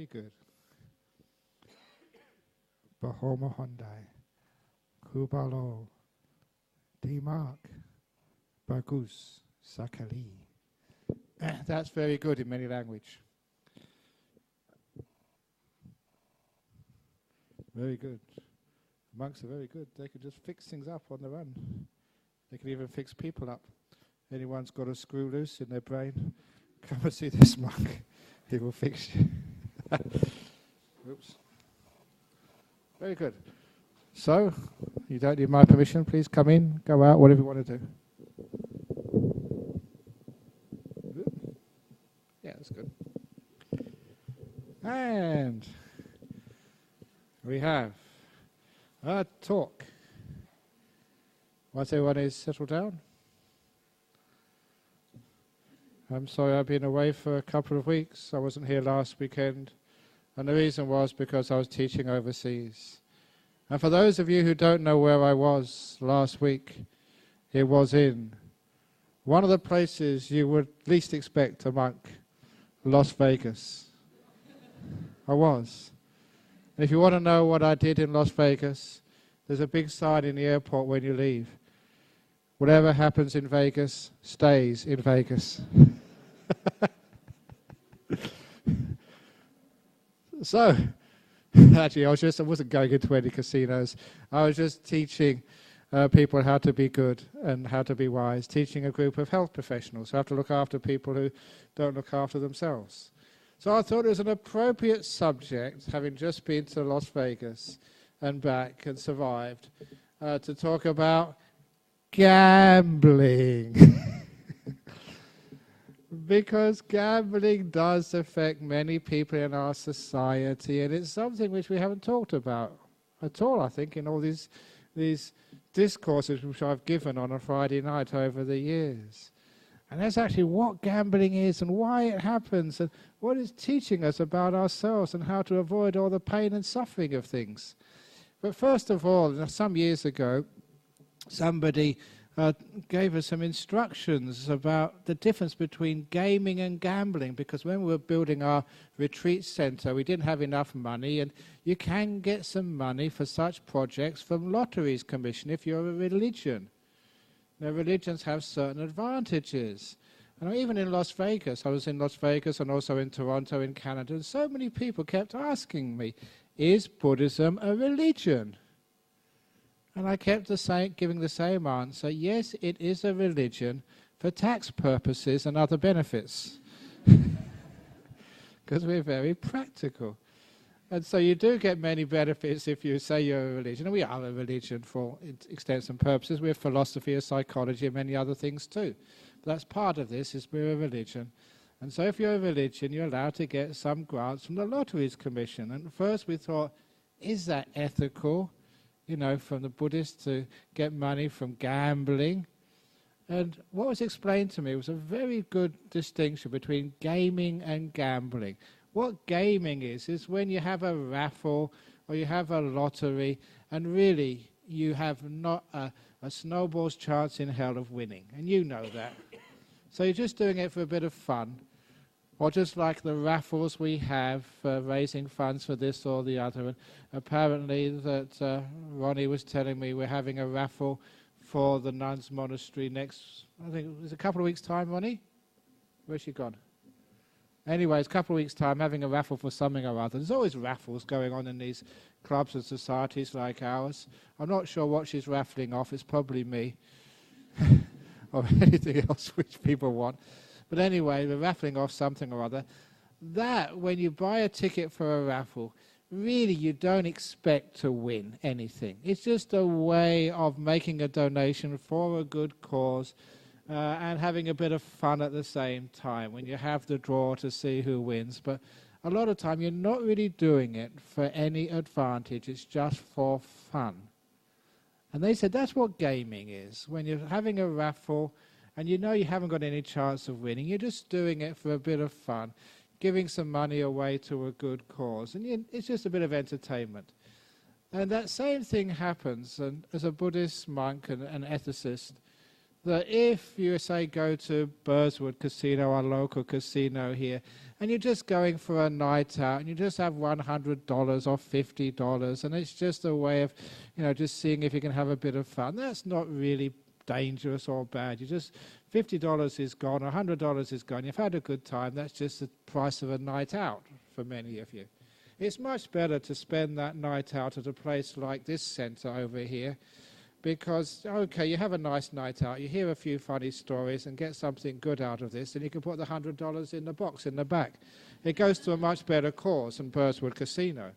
good. Bahoma Hondai, Kubalo, Dimark, Bagus, Sakali. That's very good in many language. Very good. Monks are very good. They can just fix things up on their own. They can even fix people up. Anyone's got a screw loose in their brain, come and see this monk. He will fix you. Oops. Very good. So, you don't need my permission. Please come in, go out, whatever you want to do. Yeah, that's good. And we have a talk. Once everyone is settled down. I'm sorry I've been away for a couple of weeks. I wasn't here last weekend. And the reason was because I was teaching overseas. And for those of you who don't know where I was last week, it was in one of the places you would least expect a monk, Las Vegas. I was. And if you want to know what I did in Las Vegas, there's a big sign in the airport when you leave. Whatever happens in Vegas stays in Vegas. So, actually, I wasn't going into any casinos. I was just teaching people how to be good and how to be wise, teaching a group of health professionals who have to look after people who don't look after themselves. So I thought it was an appropriate subject, having just been to Las Vegas and back and survived, to talk about gambling. Because gambling does affect many people in our society, and it's something which we haven't talked about at all, I think, in all these discourses which I've given on a Friday night over the years. And that's actually what gambling is and why it happens and what it's teaching us about ourselves and how to avoid all the pain and suffering of things. But first of all, some years ago, somebody gave us some instructions about the difference between gaming and gambling, because when we were building our retreat center, we didn't have enough money, and you can get some money for such projects from Lotteries Commission if you're a religion. Now, religions have certain advantages. And even in Las Vegas, I was in Las Vegas and also in Toronto in Canada, and so many people kept asking me, is Buddhism a religion? And I kept giving the same answer, yes, it is a religion for tax purposes and other benefits. Because we're very practical. And so you do get many benefits if you say you're a religion. And we are a religion for extents and purposes. We're philosophy, or psychology, and many other things too. But that's part of this, is we're a religion. And so if you're a religion, you're allowed to get some grants from the Lotteries Commission. And at first we thought, is that ethical? You know, from the Buddhists to get money from gambling. And what was explained to me was a very good distinction between gaming and gambling. What gaming is when you have a raffle or you have a lottery and really you have not a snowball's chance in hell of winning. And you know that. So you're just doing it for a bit of fun. Or just like the raffles we have for raising funds for this or the other. And apparently that Ronnie was telling me we're having a raffle for the nuns monastery next, I think it was a couple of weeks' time, Ronnie? Where's she gone? Anyway, it's a couple of weeks' time, having a raffle for something or other. There's always raffles going on in these clubs and societies like ours. I'm not sure what she's raffling off. It's probably me. Or anything else which people want. But anyway, we're raffling off something or other. That, when you buy a ticket for a raffle, really you don't expect to win anything. It's just a way of making a donation for a good cause and having a bit of fun at the same time when you have the draw to see who wins. But a lot of time you're not really doing it for any advantage. It's just for fun. And they said that's what gaming is. When you're having a raffle and you know you haven't got any chance of winning, you're just doing it for a bit of fun, giving some money away to a good cause. And it's just a bit of entertainment. And that same thing happens, and as a Buddhist monk and an ethicist, that if you, say, go to Burswood Casino, our local casino here, and you're just going for a night out, and you just have $100 or $50, and it's just a way of, just seeing if you can have a bit of fun. That's not really dangerous or bad. You just, $50 is gone, $100 is gone. You've had a good time. That's just the price of a night out for many of you. It's much better to spend that night out at a place like this centre over here, because, okay, you have a nice night out, you hear a few funny stories and get something good out of this, and you can put the $100 in the box in the back. It goes to a much better cause than Burswood Casino.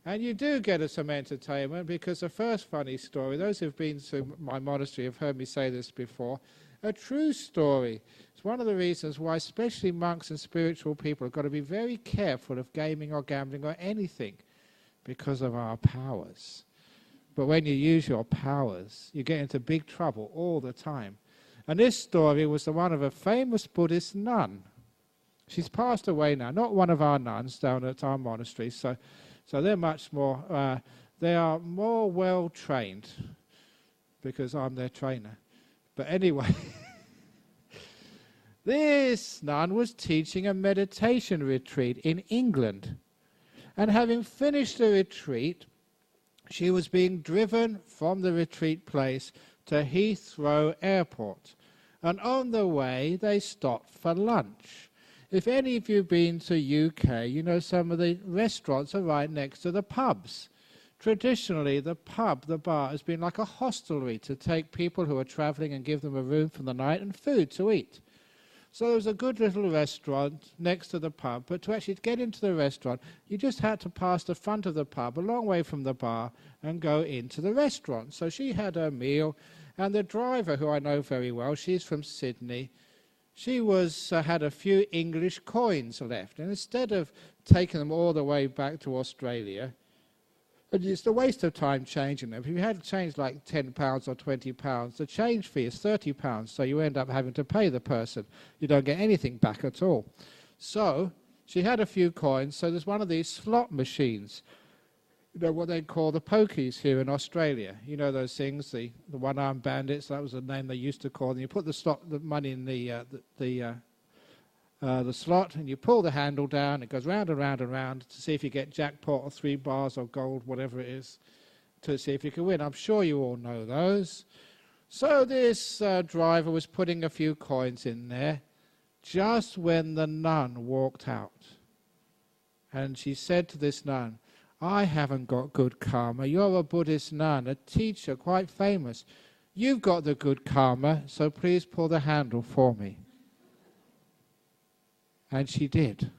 And you do get some entertainment, because the first funny story, those who've been to my monastery have heard me say this before, a true story. It's one of the reasons why especially monks and spiritual people have got to be very careful of gaming or gambling or anything, because of our powers. But when you use your powers, you get into big trouble all the time. And this story was the one of a famous Buddhist nun. She's passed away now, not one of our nuns down at our monastery, so they're much more, they are more well trained, because I'm their trainer. But anyway, this nun was teaching a meditation retreat in England. And having finished the retreat, she was being driven from the retreat place to Heathrow Airport. And on the way, they stopped for lunch. If any of you have been to UK, you know some of the restaurants are right next to the pubs. Traditionally, the bar, has been like a hostelry to take people who are travelling and give them a room for the night and food to eat. So there was a good little restaurant next to the pub, but to actually get into the restaurant, you just had to pass the front of the pub a long way from the bar and go into the restaurant. So she had her meal, and the driver, who I know very well, she's from Sydney, she had a few English coins left. And instead of taking them all the way back to Australia, and it's a waste of time changing them. If you had changed like £10 or £20, the change fee is £30, so you end up having to pay the person. You don't get anything back at all. So she had a few coins, so there's one of these slot machines, what they call the pokies here in Australia. You know those things, the one-armed bandits, that was the name they used to call them. You put the money in the slot, and you pull the handle down. It goes round and round and round to see if you get jackpot or 3 bars or gold, whatever it is, to see if you can win. I'm sure you all know those. So this driver was putting a few coins in there just when the nun walked out. And she said to this nun, "I haven't got good karma. You're a Buddhist nun, a teacher, quite famous. You've got the good karma, so please pull the handle for me." And she did.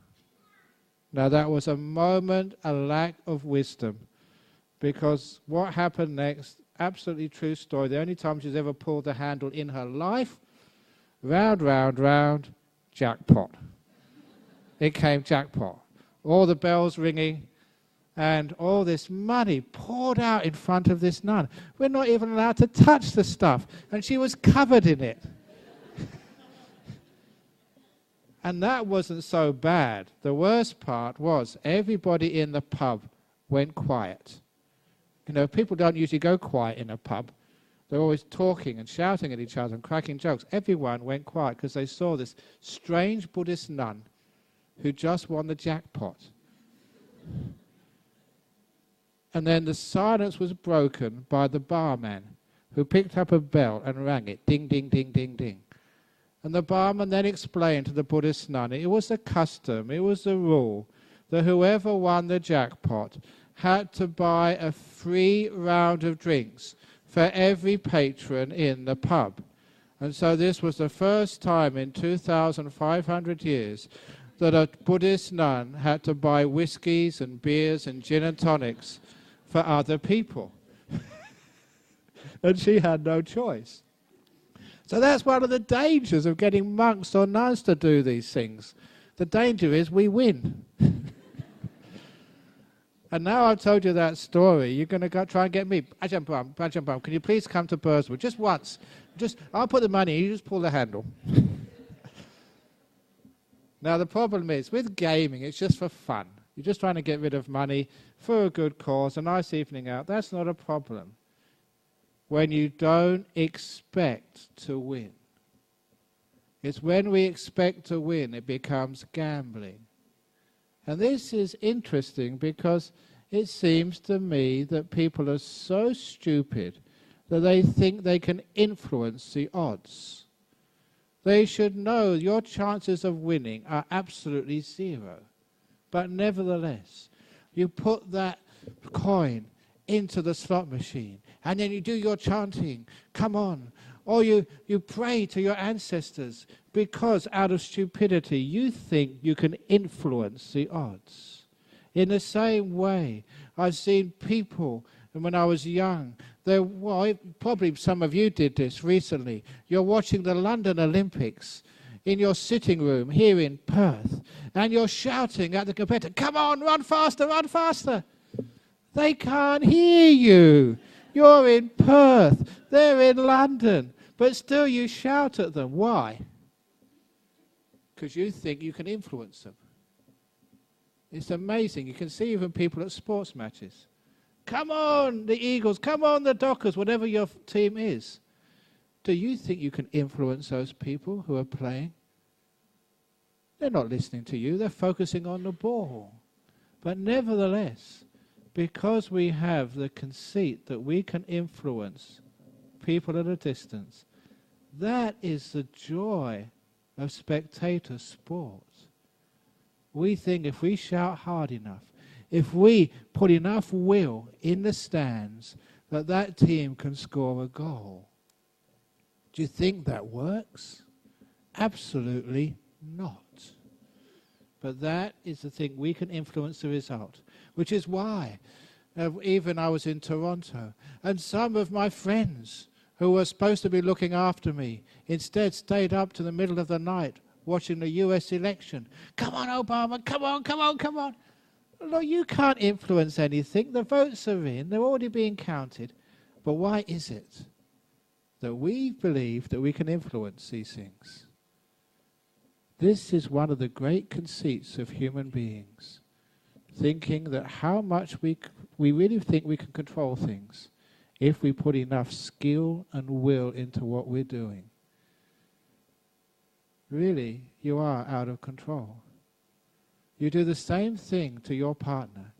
Now that was a moment, a lack of wisdom, because what happened next, absolutely true story, the only time she's ever pulled the handle in her life, round, round, round, jackpot. It came jackpot. All the bells ringing, and all this money poured out in front of this nun. We're not even allowed to touch the stuff, and she was covered in it. And that wasn't so bad. The worst part was everybody in the pub went quiet. You know, people don't usually go quiet in a pub. They're always talking and shouting at each other and cracking jokes. Everyone went quiet because they saw this strange Buddhist nun who just won the jackpot. And then the silence was broken by the barman, who picked up a bell and rang it. Ding, ding, ding, ding, ding. And the barman then explained to the Buddhist nun, it was the custom, it was the rule, that whoever won the jackpot had to buy a free round of drinks for every patron in the pub. And so this was the first time in 2,500 years that a Buddhist nun had to buy whiskies and beers and gin and tonics for other people. And she had no choice. So that's one of the dangers of getting monks or nuns to do these things. The danger is we win. And now I've told you that story, you're going to go try and get me. Ajahn Brahmavamso, can you please come to Burswood? Just once. I'll put the money in, you just pull the handle. Now the problem is, with gaming, it's just for fun. You're just trying to get rid of money for a good cause, a nice evening out. That's not a problem. when you don't expect to win. It's when we expect to win, it becomes gambling. And this is interesting because it seems to me that people are so stupid that they think they can influence the odds. They should know your chances of winning are absolutely zero. But nevertheless, you put that coin into the slot machine and then you do your chanting, come on. Or you pray to your ancestors because out of stupidity you think you can influence the odds. In the same way, I've seen people, and when I was young, probably some of you did this recently. You're watching the London Olympics in your sitting room here in Perth, and you're shouting at the competitor, come on, run faster, run faster. They can't hear you. You're in Perth, they're in London, but still you shout at them. Why? Because you think you can influence them. It's amazing. You can see even people at sports matches. Come on, the Eagles, come on, the Dockers, whatever your team is. Do you think you can influence those people who are playing? They're not listening to you, they're focusing on the ball. But nevertheless, because we have the conceit that we can influence people at a distance, that is the joy of spectator sport. We think if we shout hard enough, if we put enough will in the stands, that team can score a goal. Do you think that works? Absolutely not. But that is the thing, we can influence the result, which is why even I was in Toronto, and some of my friends who were supposed to be looking after me instead stayed up to the middle of the night watching the US election. Come on, Obama, come on, come on, come on. Look, you can't influence anything. The votes are in, they're already being counted. But why is it that we believe that we can influence these things? This is one of the great conceits of human beings, thinking that how much we really think we can control things if we put enough skill and will into what we're doing. Really, you are out of control. You do the same thing to your partner,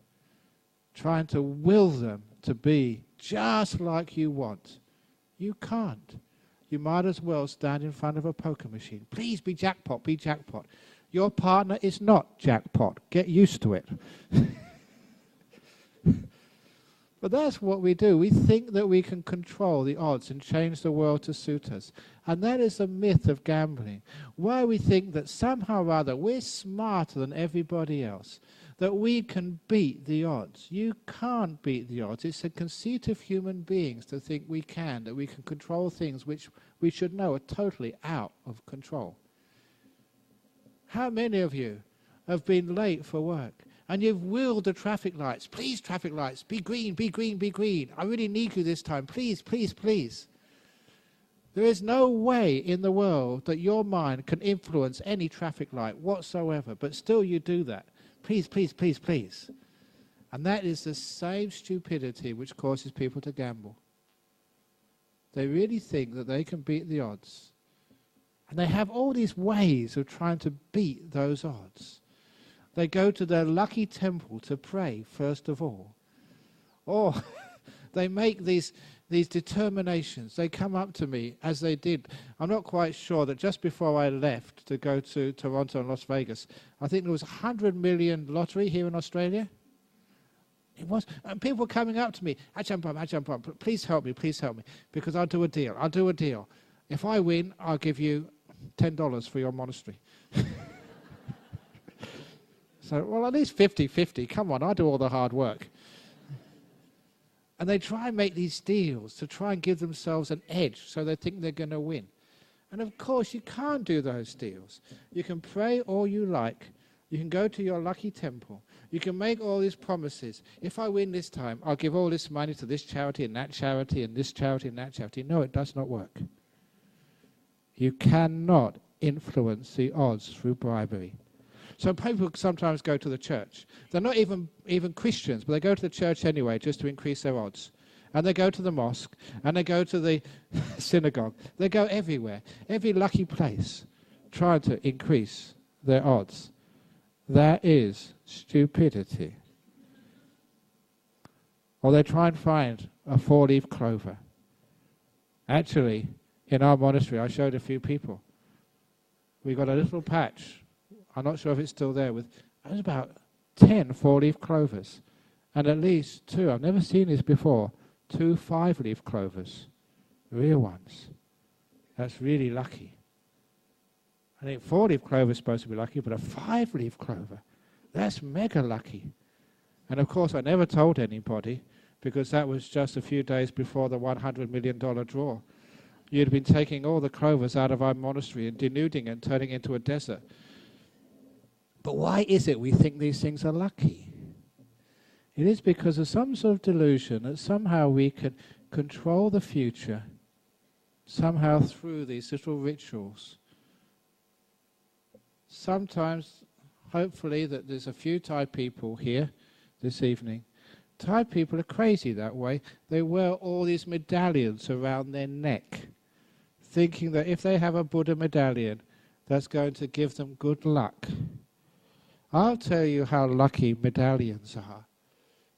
trying to will them to be just like you want. You can't. You might as well stand in front of a poker machine. Please be jackpot, be jackpot. Your partner is not jackpot. Get used to it. But that's what we do. We think that we can control the odds and change the world to suit us. And that is a myth of gambling. Why we think that somehow or other we're smarter than everybody else, that we can beat the odds. You can't beat the odds. It's a conceit of human beings to think we can, that we can control things which we should know are totally out of control. How many of you have been late for work? And you've willed the traffic lights. Please, traffic lights, be green, be green, be green. I really need you this time. Please, please, please. There is no way in the world that your mind can influence any traffic light whatsoever, but still you do that. Please, please, please, please. And that is the same stupidity which causes people to gamble. They really think that they can beat the odds. And they have all these ways of trying to beat those odds. They go to their lucky temple to pray, first of all. Or they make these determinations. They come up to me, as they did. I'm not quite sure that just before I left to go to Toronto and Las Vegas, I think there was 100 million lottery here in Australia. It was. And people were coming up to me, Ajahn Brahm, please help me, because I'll do a deal. If I win, I'll give you $10 for your monastery. So, well, at least 50-50. Come on, I do all the hard work. And they try and make these deals to try and give themselves an edge so they think they're going to win. And of course, you can't do those deals. You can pray all you like. You can go to your lucky temple. You can make all these promises. If I win this time, I'll give all this money to this charity and that charity and this charity and that charity. No, it does not work. You cannot influence the odds through bribery. So people sometimes go to the church. They're not even Christians, but they go to the church anyway just to increase their odds. and they go to the mosque, and they go to the synagogue. They go everywhere, every lucky place, trying to increase their odds. That is stupidity. Or they try and find a 4-leaf clover. Actually, in our monastery, I showed a few people. We got a little patch, I'm not sure if it's still there, with about 10 4-leaf clovers. And at least 2, I've never seen this before, 2 5-leaf clovers. Real ones. That's really lucky. I think 4-leaf clover is supposed to be lucky, but a 5-leaf clover, that's mega lucky. And of course I never told anybody, because that was just a few days before the $100 million draw. You'd been taking all the clovers out of our monastery and denuding it and turning it into a desert. But why is it we think these things are lucky? It is because of some sort of delusion that somehow we can control the future, somehow through these little rituals. Sometimes, hopefully, that there's a few Thai people here this evening. Thai people are crazy that way. They wear all these medallions around their neck, thinking that if they have a Buddha medallion, that's going to give them good luck. I'll tell you how lucky medallions are.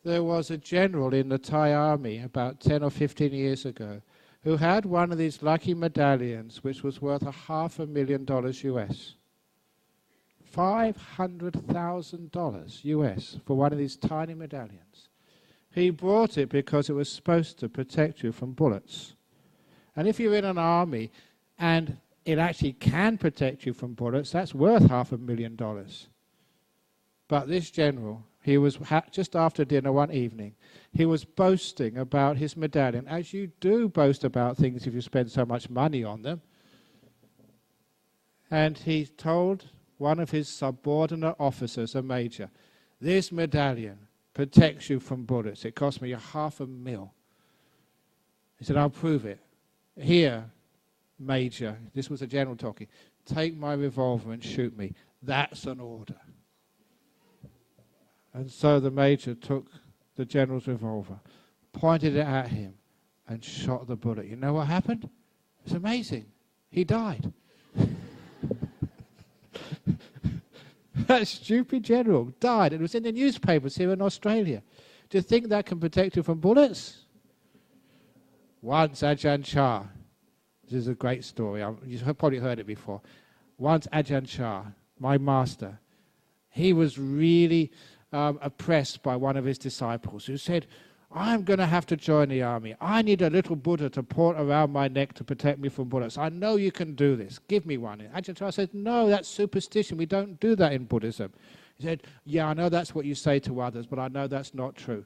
There was a general in the Thai army about 10 or 15 years ago who had one of these lucky medallions which was worth $500,000 US. $500,000 US for one of these tiny medallions. He brought it because it was supposed to protect you from bullets. And if you're in an army and it actually can protect you from bullets, that's worth $500,000. But this general, he was just after dinner one evening, he was boasting about his medallion, as you do boast about things if you spend so much money on them. And he told one of his subordinate officers, a major, this medallion protects you from bullets. It cost me $500,000. He said, I'll prove it. Here, major, this was a general talking, take my revolver and shoot me. That's an order. And so the major took the general's revolver, pointed it at him, and shot the bullet. You know what happened? It's amazing. He died. That stupid general died. It was in the newspapers here in Australia. Do you think that can protect you from bullets? Once Ajahn Chah, this is a great story, you've probably heard it before. Once Ajahn Chah, my master, he was really oppressed by one of his disciples who said, I'm going to have to join the army. I need a little Buddha to put around my neck to protect me from bullets. I know you can do this. Give me one. Ajahn Chah said, no, that's superstition. We don't do that in Buddhism. He said, yeah, I know that's what you say to others, but I know that's not true.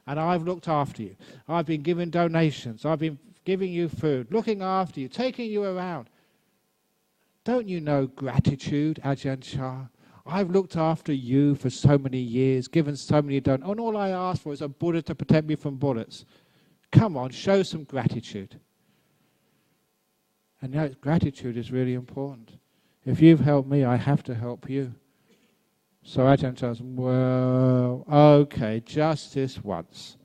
And I've looked after you. I've been giving donations. I've been giving you food, looking after you, taking you around. Don't you know gratitude, Ajahn Chah? I've looked after you for so many years, given so many donations, and all I ask for is a Buddha to protect me from bullets. Come on, show some gratitude. And now gratitude is really important. If you've helped me, I have to help you. So Ajahn Chah said, well, okay, just this once.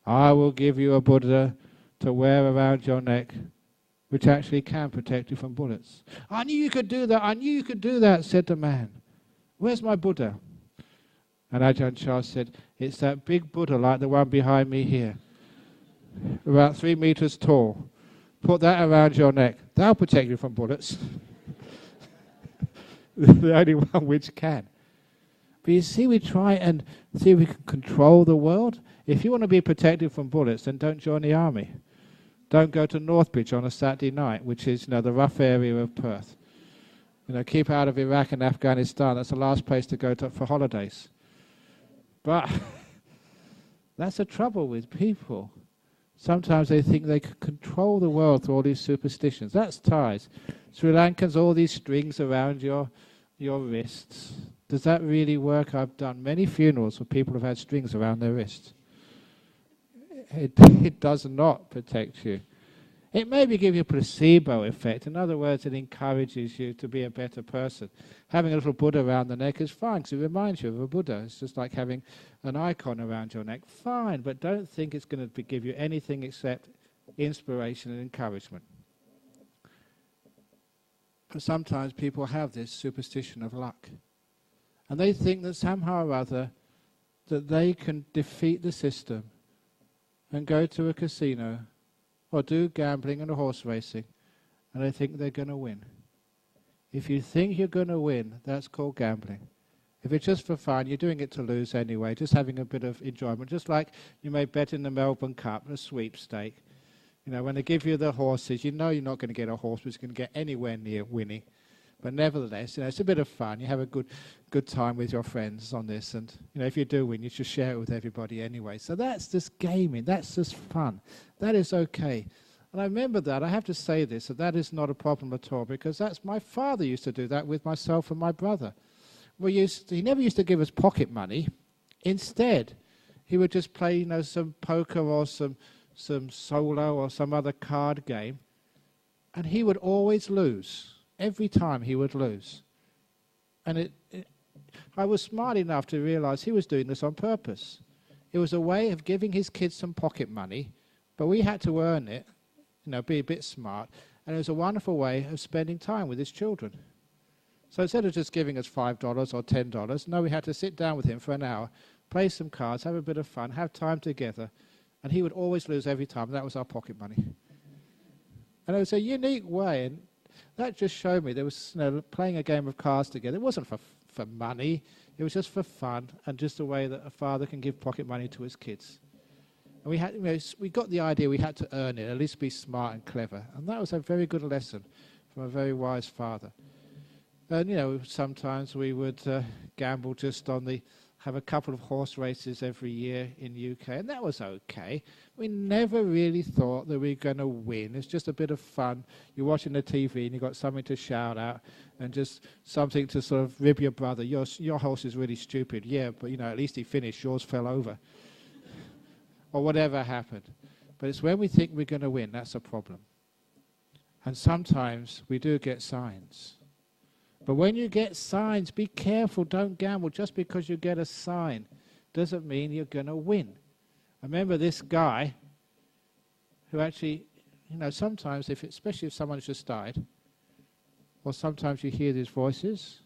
I will give you a Buddha to wear around your neck, which actually can protect you from bullets. I knew you could do that, I knew you could do that, said the man. Where's my Buddha? And Ajahn Chah said, it's that big Buddha like the one behind me here, about 3 meters tall. Put that around your neck. That'll protect you from bullets. The only one which can. But you see, we try and see if we can control the world. If you want to be protected from bullets, then don't join the army. Don't go to Northbridge on a Saturday night, which is, the rough area of Perth. Keep out of Iraq and Afghanistan. That's the last place to go to for holidays. But that's the trouble with people. Sometimes they think they can control the world through all these superstitions. That's Thais. Sri Lankans, all these strings around your wrists. Does that really work? I've done many funerals where people have had strings around their wrists. It does not protect you. It maybe give you a placebo effect. In other words, it encourages you to be a better person. Having a little Buddha around the neck is fine because it reminds you of a Buddha. It's just like having an icon around your neck. Fine, but don't think it's going to give you anything except inspiration and encouragement. But sometimes people have this superstition of luck. And they think that somehow or other that they can defeat the system and go to a casino or do gambling and horse racing, and they think they're going to win. If you think you're going to win, that's called gambling. If it's just for fun, you're doing it to lose anyway, just having a bit of enjoyment. Just like you may bet in the Melbourne Cup, a sweepstake. You know, when they give you the horses, you know you're not going to get a horse which is going to get anywhere near winning. But nevertheless, you know, it's a bit of fun. You have a good time with your friends on this. And, you know, if you do win, you should share it with everybody anyway. So that's just gaming. That's just fun. That is okay. And I remember that. I have to say this, that is not a problem at all, because that's my father used to do that with myself and my brother. He never used to give us pocket money. Instead, he would just play, you know, some poker or some solo or some other card game. And he would always lose. Every time he would lose. And I was smart enough to realize he was doing this on purpose. It was a way of giving his kids some pocket money, but we had to earn it, you know, be a bit smart. And it was a wonderful way of spending time with his children. So instead of just giving us $5 or $10, no, we had to sit down with him for an hour, play some cards, have a bit of fun, have time together. And he would always lose every time. That was our pocket money. And it was a unique way. And that just showed me there was, you know, playing a game of cards together. It wasn't for money. It was just for fun and just a way that a father can give pocket money to his kids. And we had, you know, we got the idea we had to earn it, at least be smart and clever. And that was a very good lesson from a very wise father. And, you know, sometimes we would gamble just on have a couple of horse races every year in the UK, and that was okay. We never really thought that we were going to win. It's just a bit of fun. You're watching the TV and you've got something to shout out and just something to sort of rib your brother. Your horse is really stupid. Yeah, but, you know, at least he finished. Yours fell over. Or whatever happened. But it's when we think we're going to win, that's a problem. And sometimes we do get signs. But when you get signs, be careful, don't gamble. Just because you get a sign doesn't mean you're going to win. I remember this guy who actually, you know, sometimes, especially if someone's just died, or sometimes you hear these voices,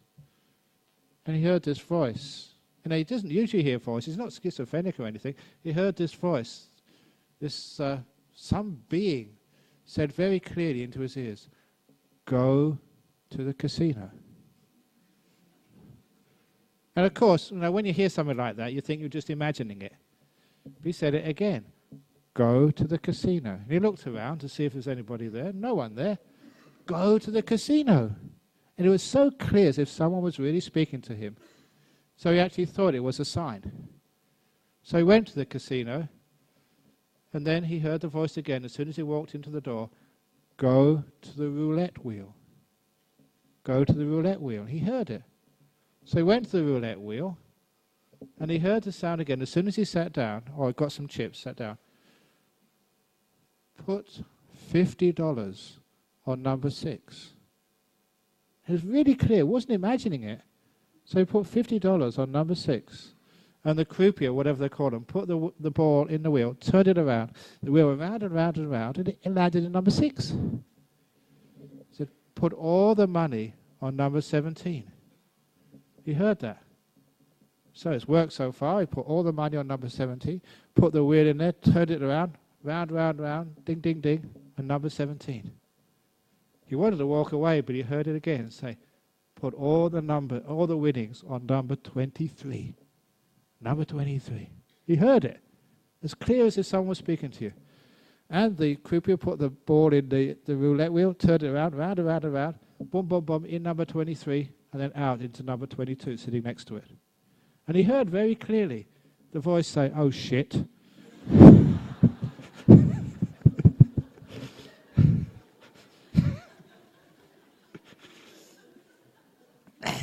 and he heard this voice. You know, he doesn't usually hear voices. He's not schizophrenic or anything. He heard this voice. Some being said very clearly into his ears, "Go to the casino." And of course, you know, when you hear something like that, you think you're just imagining it. But he said it again. Go to the casino. And he looked around to see if there's anybody there. No one there. Go to the casino. And it was so clear as if someone was really speaking to him. So he actually thought it was a sign. So he went to the casino, and then he heard the voice again as soon as he walked into the door. Go to the roulette wheel. Go to the roulette wheel. He heard it. So he went to the roulette wheel, and he heard the sound again. As soon as he sat down, or got some chips, sat down, put $50 on number 6. It was really clear. He wasn't imagining it. So he put $50 on number 6. And the croupier, whatever they call them, put the ball in the wheel, turned it around. The wheel around and round and round, and it landed in number 6. He said, put all the money on number 17. He heard that. So it's worked so far. He put all the money on number 17, put the wheel in there, turned it around, round, round, round, ding, ding, ding, and number 17. He wanted to walk away, but he heard it again and say, put all the winnings on number 23. Number 23. He heard it. As clear as if someone was speaking to you. And the croupier put the ball in the roulette wheel, turned it around, round and round and round, boom, boom, boom, in number 23, and then out into number 22, sitting next to it. And he heard very clearly the voice say, "Oh, shit."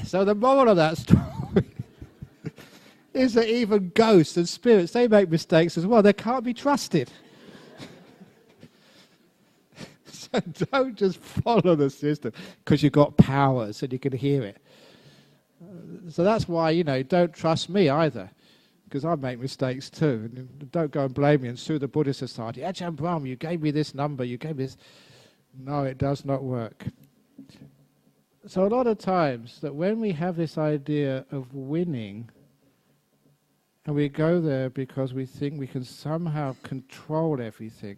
So the moral of that story is that even ghosts and spirits, they make mistakes as well. They can't be trusted. Don't just follow the system because you've got powers and you can hear it. So that's why, don't trust me either, because I make mistakes too. And don't go and blame me and sue the Buddhist Society. Ajahn Brahma, you gave me this number, you gave me this. No, it does not work. So a lot of times that when we have this idea of winning, and we go there because we think we can somehow control everything,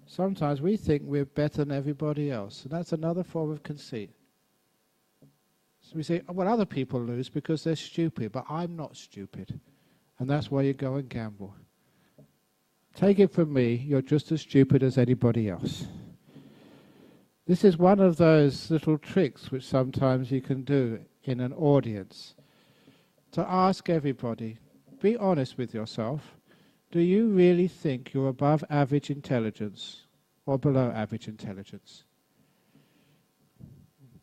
sometimes we think we're better than everybody else. And that's another form of conceit. So we say, well, other people lose because they're stupid, but I'm not stupid. And that's why you go and gamble. Take it from me, you're just as stupid as anybody else. This is one of those little tricks which sometimes you can do in an audience. To ask everybody, be honest with yourself. Do you really think you're above average intelligence or below average intelligence?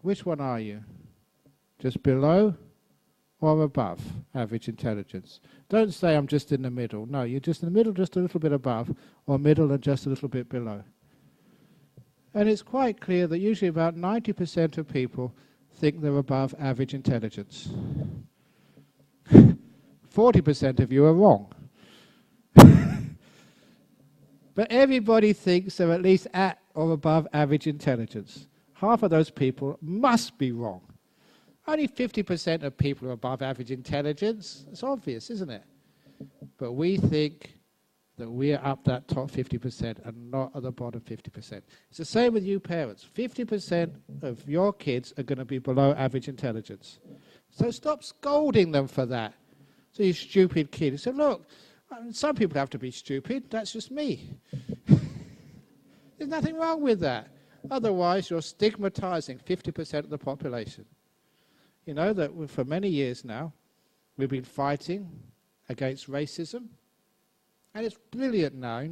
Which one are you? Just below or above average intelligence? Don't say I'm just in the middle. No, you're just in the middle, just a little bit above, or middle and just a little bit below. And it's quite clear that usually about 90% of people think they're above average intelligence. 40% of you are wrong. But everybody thinks they're at least at or above average intelligence. Half of those people must be wrong. Only 50% of people are above average intelligence. It's obvious, isn't it? But we think that we're up that top 50% and not at the bottom 50%. It's the same with you parents. 50% of your kids are going to be below average intelligence. So stop scolding them for that. So you stupid kid. You say, look, some people have to be stupid. That's just me. There's nothing wrong with that. Otherwise, you're stigmatizing 50% of the population. You know that for many years now, we've been fighting against racism. And it's brilliant now.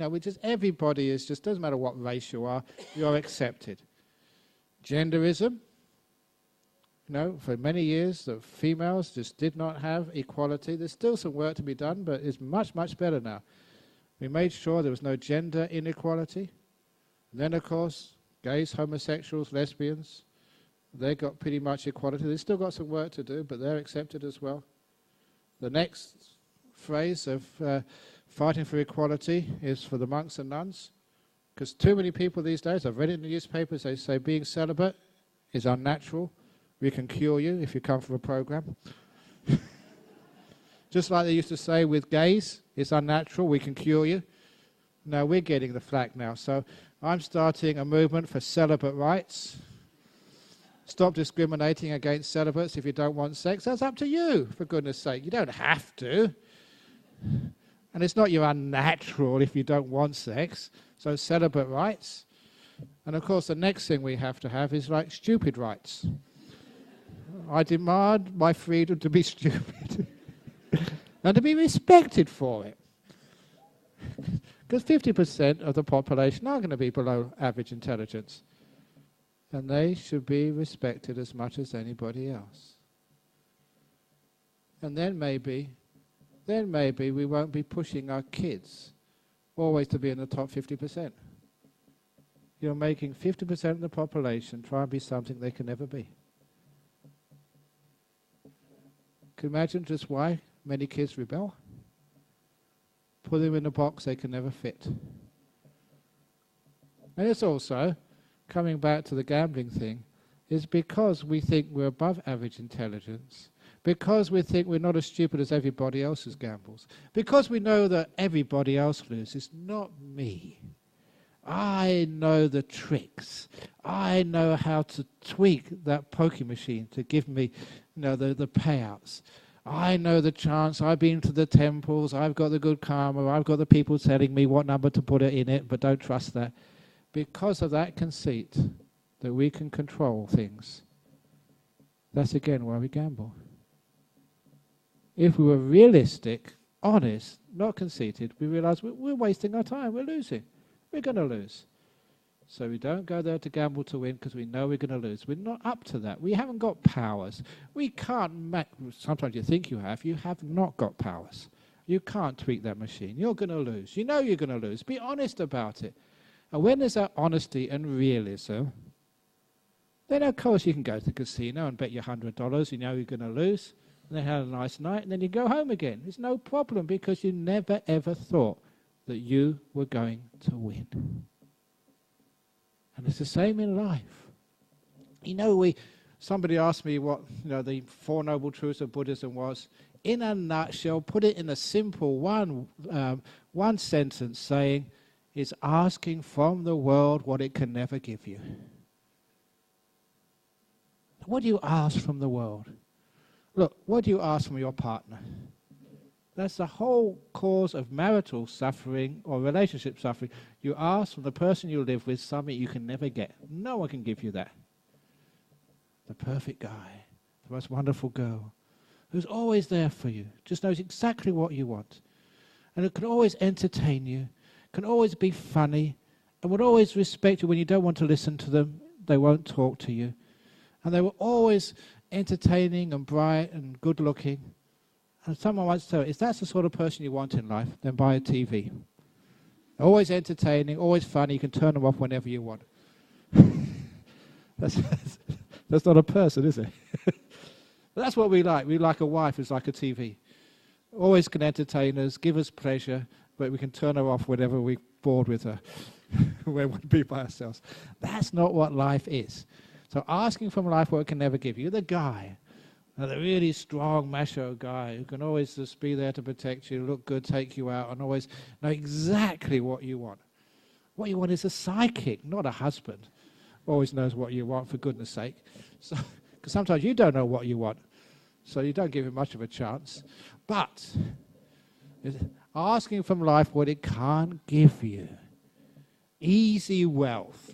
Everybody is just, doesn't matter what race you are, you're accepted. Genderism. For many years, the females just did not have equality. There's still some work to be done, but it's much, much better now. We made sure there was no gender inequality. And then, of course, gays, homosexuals, lesbians, they got pretty much equality. They've still got some work to do, but they're accepted as well. The next phrase of fighting for equality is for the monks and nuns, because too many people these days, I've read it in the newspapers, they say being celibate is unnatural. We can cure you if you come for a program. Just like they used to say with gays, it's unnatural, we can cure you. No, we're getting the flack now. So I'm starting a movement for celibate rights. Stop discriminating against celibates if you don't want sex. That's up to you, for goodness sake. You don't have to. And it's not you're unnatural if you don't want sex. So celibate rights. And of course the next thing we have to have is like stupid rights. I demand my freedom to be stupid. And to be respected for it. Because 50% of the population are going to be below average intelligence. And they should be respected as much as anybody else. And then maybe we won't be pushing our kids always to be in the top 50%. You're making 50% of the population try and be something they can never be. Can you imagine just why many kids rebel? Put them in a box they can never fit. And it's also, coming back to the gambling thing, is because we think we're above average intelligence, because we think we're not as stupid as everybody else who gambles, because we know that everybody else loses, not me. I know the tricks. I know how to tweak that poker machine to give me, the payouts. I know the chance. I've been to the temples. I've got the good karma. I've got the people telling me what number to put it in it, but don't trust that. Because of that conceit that we can control things, that's again why we gamble. If we were realistic, honest, not conceited, we realize we're wasting our time. We're losing. We're going to lose. So we don't go there to gamble to win because we know we're going to lose. We're not up to that. We haven't got powers. We can't sometimes you think you have. You have not got powers. You can't tweak that machine. You're going to lose. You know you're going to lose. Be honest about it. And when there's that honesty and realism, then of course you can go to the casino and bet your $100, you know you're going to lose, and then have a nice night, and then you go home again. It's no problem because you never ever thought that you were going to win. And it's the same in life. You know, somebody asked me what the Four Noble Truths of Buddhism was. In a nutshell, put it in a simple one sentence saying, it's asking from the world what it can never give you. What do you ask from the world? Look, what do you ask from your partner? That's the whole cause of marital suffering or relationship suffering. You ask from the person you live with something you can never get. No one can give you that. The perfect guy, the most wonderful girl, who's always there for you, just knows exactly what you want. And it can always entertain you, can always be funny, and would always respect you when you don't want to listen to them. They won't talk to you. And they were always entertaining and bright and good looking. And someone once told me, if that's the sort of person you want in life, then buy a TV. Always entertaining, always funny, you can turn them off whenever you want. That's not a person, is it? But that's what we like. We like a wife who's like a TV. Always can entertain us, give us pleasure, but we can turn her off whenever we're bored with her. We want to be by ourselves. That's not what life is. So asking from life what it can never give you, the guy, the really strong macho guy who can always just be there to protect you, look good, take you out, and always know exactly what you want. What you want is a psychic, not a husband. Always knows what you want, for goodness sake. So, because sometimes you don't know what you want, so you don't give him much of a chance. But asking from life what it can't give you. Easy wealth.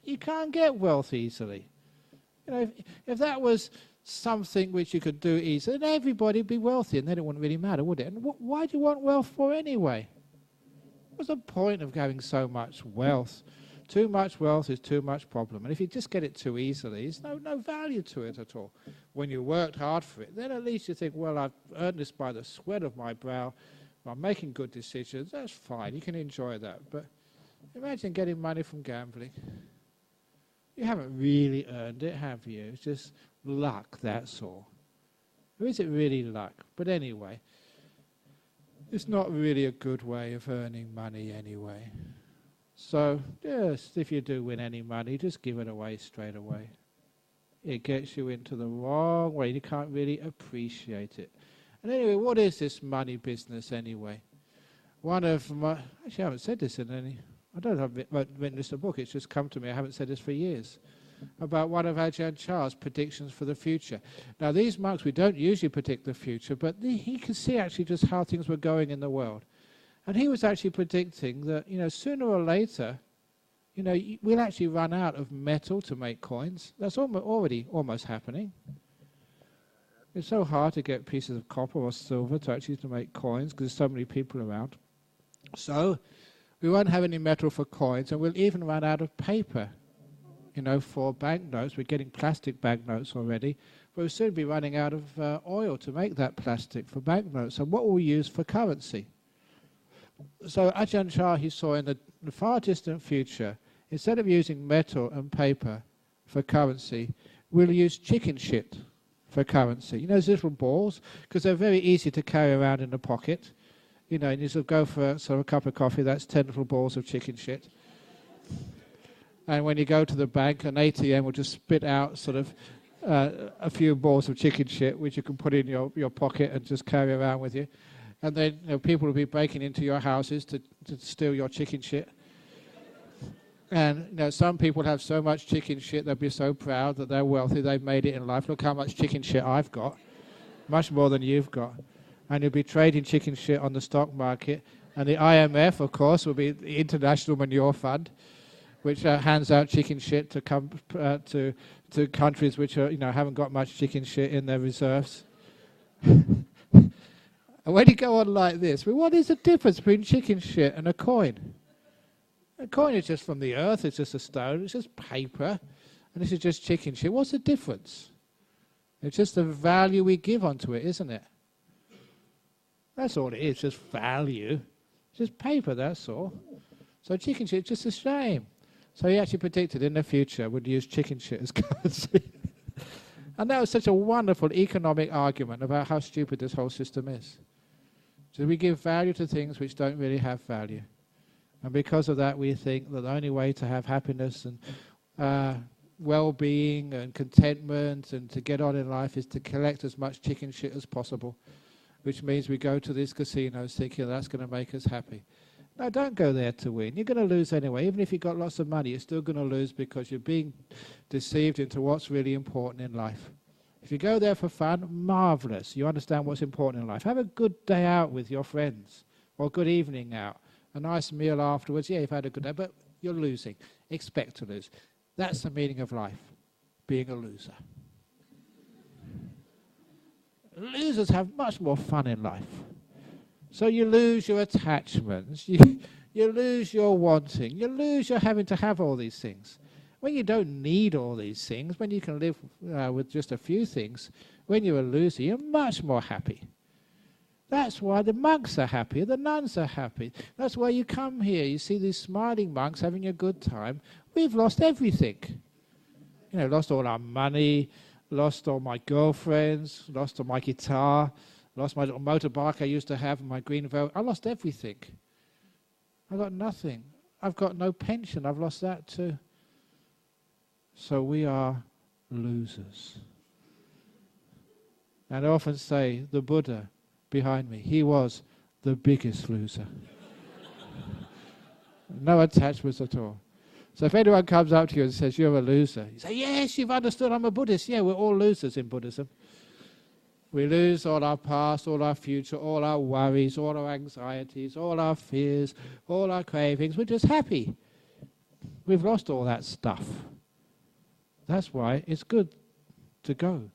You can't get wealth easily. If that was something which you could do easily, then everybody would be wealthy, and then it wouldn't really matter, would it? And why do you want wealth for anyway? What's the point of having so much wealth? Too much wealth is too much problem. And if you just get it too easily, there's no value to it at all. When you worked hard for it, then at least you think, well, I've earned this by the sweat of my brow. I'm making good decisions. That's fine. You can enjoy that. But imagine getting money from gambling. You haven't really earned it, have you? It's just luck, that's all. Or is it really luck? But anyway, it's not really a good way of earning money anyway. So, yes, if you do win any money, just give it away straight away. It gets you into the wrong way. You can't really appreciate it. And anyway, what is this money business anyway? Actually, I haven't said this in any... I don't have written this in a book. It's just come to me. I haven't said this for years. About one of Ajahn Chah's predictions for the future. Now, these monks, we don't usually predict the future, but he could see actually just how things were going in the world. And he was actually predicting that, sooner or later, we'll actually run out of metal to make coins. That's already almost happening. It's so hard to get pieces of copper or silver to make coins because there's so many people around. So we won't have any metal for coins, and we'll even run out of paper, for banknotes. We're getting plastic banknotes already, but we'll soon be running out of oil to make that plastic for banknotes. And what will we use for currency? So Ajahn Chah, he saw in the far distant future, instead of using metal and paper for currency, we'll use chicken shit for currency. Those little balls, because they're very easy to carry around in the pocket. And you sort of go for a cup of coffee, that's 10 little balls of chicken shit. And when you go to the bank, an ATM will just spit out a few balls of chicken shit, which you can put in your pocket and just carry around with you. And then people will be breaking into your houses to steal your chicken shit. And some people have so much chicken shit, they'll be so proud that they're wealthy, they've made it in life. Look how much chicken shit I've got. Much more than you've got. And you'll be trading chicken shit on the stock market. And the IMF, of course, will be the International Manure Fund, which hands out chicken shit to countries which haven't got much chicken shit in their reserves. And when you go on like this, what is the difference between chicken shit and a coin? A coin is just from the earth, it's just a stone, it's just paper, and this is just chicken shit. What's the difference? It's just the value we give onto it, isn't it? That's all it is, just value. It's just paper, that's all. So chicken shit is just a shame. So he actually predicted in the future would use chicken shit as currency. And that was such a wonderful economic argument about how stupid this whole system is. So we give value to things which don't really have value. And because of that, we think that the only way to have happiness and well-being and contentment and to get on in life is to collect as much chicken shit as possible, which means we go to these casinos thinking that's going to make us happy. No, don't go there to win. You're going to lose anyway. Even if you've got lots of money, you're still going to lose because you're being deceived into what's really important in life. If you go there for fun, marvelous. You understand what's important in life. Have a good day out with your friends, or a good evening out. A nice meal afterwards. Yeah, you've had a good day, but you're losing. Expect to lose. That's the meaning of life, being a loser. Losers have much more fun in life. So you lose your attachments, you lose your wanting, you lose your having to have all these things. When you don't need all these things, when you can live with just a few things, when you're a loser, you're much more happy. That's why the monks are happy, the nuns are happy. That's why you come here, you see these smiling monks having a good time. We've lost everything. You know, lost all our money, lost all my girlfriends, lost all my guitar, lost my little motorbike I used to have and my green Velvet. I lost everything. I got nothing. I've got no pension. I've lost that too. So we are losers. And I often say, the Buddha behind me, he was the biggest loser. No attachments at all. So if anyone comes up to you and says, you're a loser, you say, yes, you've understood, I'm a Buddhist. Yeah, we're all losers in Buddhism. We lose all our past, all our future, all our worries, all our anxieties, all our fears, all our cravings. We're just happy. We've lost all that stuff. That's why it's good to go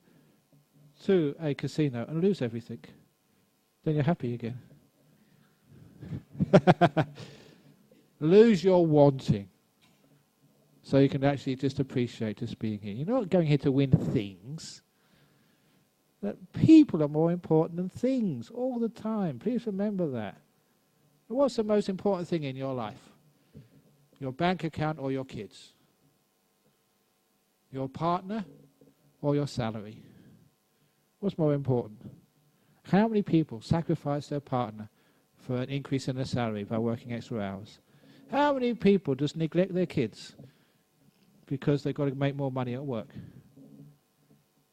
to a casino and lose everything. Then you're happy again. Lose your wanting, so you can actually just appreciate just being here. You're not going here to win things. That people are more important than things all the time. Please remember that. What's the most important thing in your life? Your bank account or your kids? Your partner or your salary? What's more important? How many people sacrifice their partner for an increase in their salary by working extra hours? How many people just neglect their kids because they've got to make more money at work?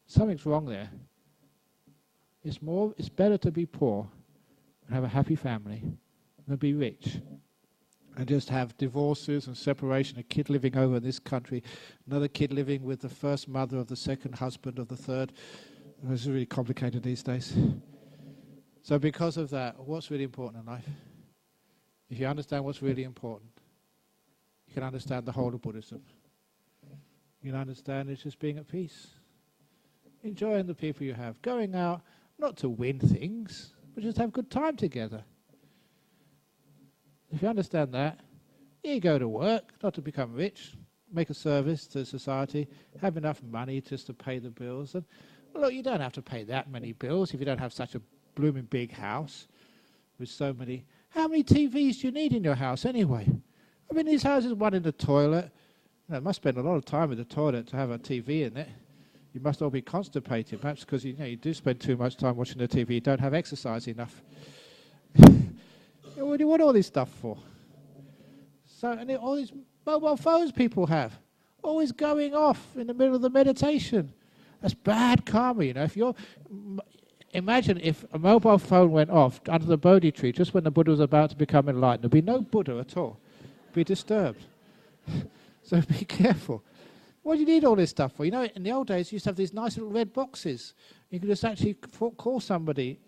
Something's wrong there. It's better to be poor and have a happy family than be rich and just have divorces and separation, a kid living over in this country, another kid living with the first mother of the second husband of the third. It's really complicated these days. So because of that, what's really important in life? If you understand what's really important, you can understand the whole of Buddhism. You can understand it's just being at peace. Enjoying the people you have. Going out, not to win things, but just have a good time together. If you understand that, you go to work, not to become rich, make a service to society, have enough money just to pay the bills. And look, you don't have to pay that many bills if you don't have such a blooming big house with so many. How many TVs do you need in your house anyway? I mean, these houses, one in the toilet. You must spend a lot of time in the toilet to have a TV in it. You must all be constipated, perhaps because you do spend too much time watching the TV. You don't have exercise enough. What do you want all this stuff for? So, and all these mobile phones people have, always going off in the middle of the meditation. That's bad karma, If you're, imagine if a mobile phone went off under the Bodhi tree just when the Buddha was about to become enlightened. There'd be no Buddha at all. Be disturbed. So be careful. What do you need all this stuff for? In the old days, you used to have these nice little red boxes. You could just actually call somebody,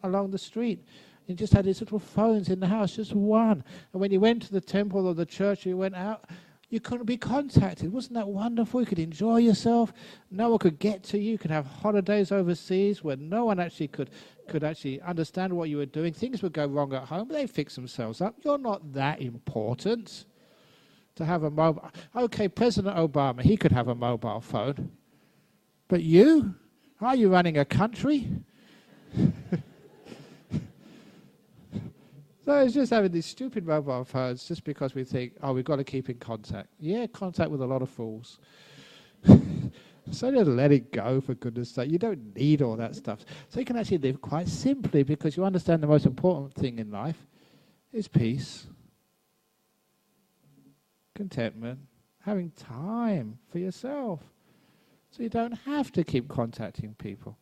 along the street. You just had these little phones in the house, just one. And when you went to the temple or the church, you went out, you couldn't be contacted. Wasn't that wonderful? You could enjoy yourself. No one could get to you. You could have holidays overseas where no one actually could actually understand what you were doing. Things would go wrong at home, but they fix themselves up. You're not that important to have a mobile. Okay, President Obama, he could have a mobile phone. But you? Are you running a country? So it's just having these stupid mobile phones just because we think, oh, we've got to keep in contact. Yeah, contact with a lot of fools. So just let it go, for goodness sake. You don't need all that stuff. So you can actually live quite simply because you understand the most important thing in life is peace, contentment, having time for yourself. So you don't have to keep contacting people.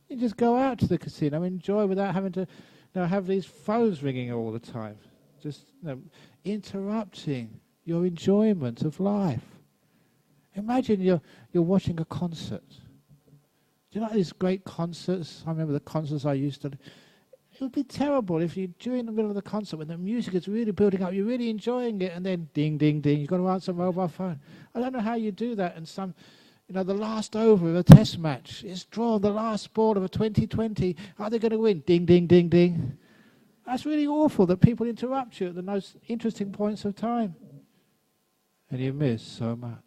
You just go out to the casino, enjoy without having to have these phones ringing all the time. Just interrupting your enjoyment of life. Imagine you're watching a concert. Do you know these great concerts? I remember the concerts I used to. It would be terrible if you, during the middle of the concert, when the music is really building up, you're really enjoying it, and then ding, ding, ding, you've got to answer a mobile phone. I don't know how you do that. And the last over of a test match is drawn, the last ball of a 2020. Are they going to win? Ding, ding, ding, ding. That's really awful that people interrupt you at the most interesting points of time. And you miss so much.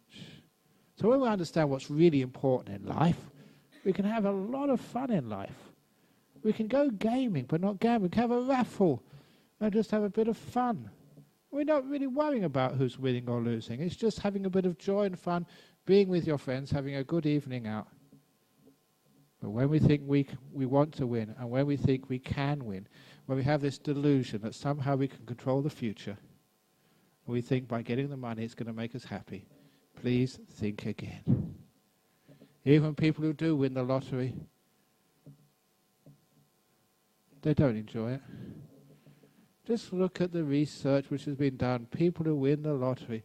So when we understand what's really important in life, we can have a lot of fun in life. We can go gaming, but not gambling. We can have a raffle and just have a bit of fun. We're not really worrying about who's winning or losing. It's just having a bit of joy and fun, being with your friends, having a good evening out. But when we think we want to win, and when we think we can win, when we have this delusion that somehow we can control the future, and we think by getting the money it's going to make us happy, please think again. Even people who do win the lottery, they don't enjoy it. Just look at the research which has been done. People who win the lottery,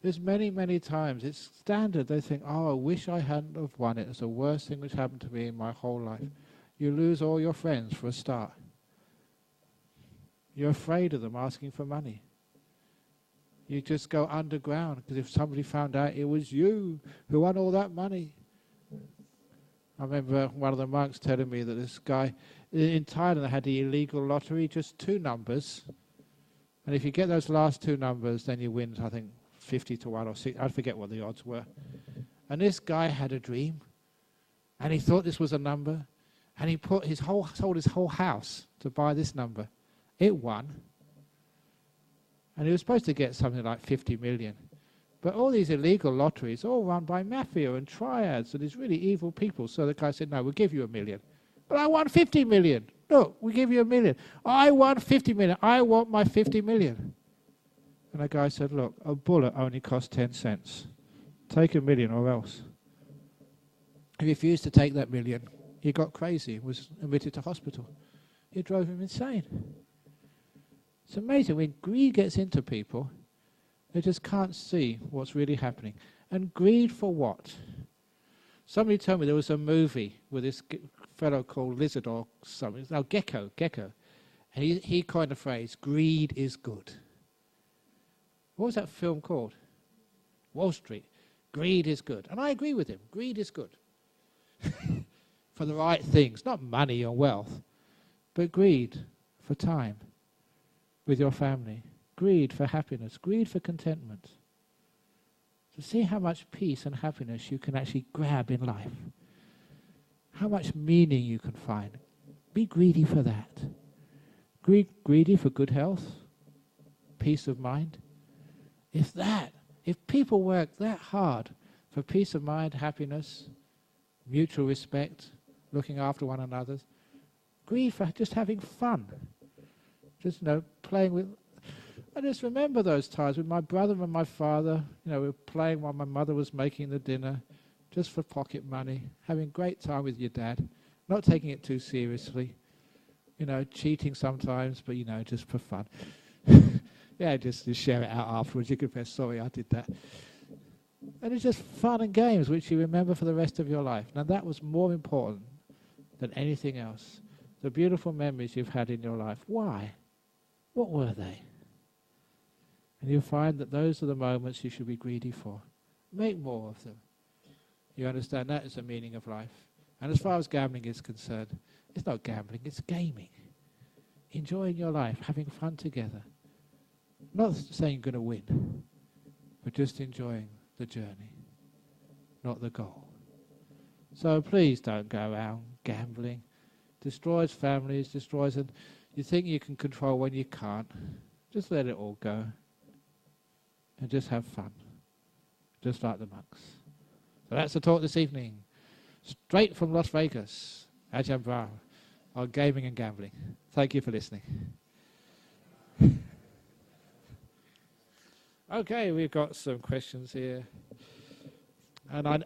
there's many, many times, it's standard, they think, oh, I wish I hadn't have won it. It's the worst thing which happened to me in my whole life. You lose all your friends for a start. You're afraid of them asking for money. You just go underground, because if somebody found out it was you who won all that money. I remember one of the monks telling me that this guy in Thailand had the illegal lottery, just 2 numbers. And if you get those last 2 numbers, then you win, I think, 50 to 1 or 6. I forget what the odds were. And this guy had a dream, and he thought this was a number, and he sold his whole house to buy this number. It won. And he was supposed to get something like 50 million. But all these illegal lotteries are all run by mafia and triads and these really evil people. So the guy said, no, we'll give you $1 million. But I won 50 million. Look, we give you $1 million. I won 50 million. I want my 50 million. And the guy said, look, a bullet only costs 10 cents. Take $1 million or else. He refused to take that $1 million. He got crazy, was admitted to hospital. It drove him insane. It's amazing when greed gets into people, they just can't see what's really happening. And greed for what? Somebody told me there was a movie with this fellow called Lizard or something. No, Gecko. And he coined the phrase, greed is good. What was that film called? Wall Street. Greed is good. And I agree with him. Greed is good. For the right things. Not money or wealth. But greed for time with your family. Greed for happiness. Greed for contentment. To see how much peace and happiness you can actually grab in life. How much meaning you can find. Be greedy for that. Greedy for good health. Peace of mind. If people work that hard for peace of mind, happiness, mutual respect, looking after one another, greed for just having fun, just playing with. I just remember those times with my brother and my father. We were playing while my mother was making the dinner, just for pocket money, having a great time with your dad, not taking it too seriously, cheating sometimes, but just for fun. Yeah, just share it out afterwards. You confess, sorry, I did that. And it's just fun and games which you remember for the rest of your life. Now that was more important than anything else. The beautiful memories you've had in your life. Why? What were they? And you'll find that those are the moments you should be greedy for. Make more of them. You understand that is the meaning of life. And as far as gambling is concerned, it's not gambling, it's gaming. Enjoying your life, having fun together. Not saying you're going to win, but just enjoying the journey, not the goal. So please don't go around gambling. Destroys families, destroys, and You think you can control when you can't. Just let it all go. And just have fun. Just like the monks. So that's the talk this evening. Straight from Las Vegas. Ajahn Brahmavamso on gaming and gambling. Thank you for listening. Okay, we've got some questions here. And I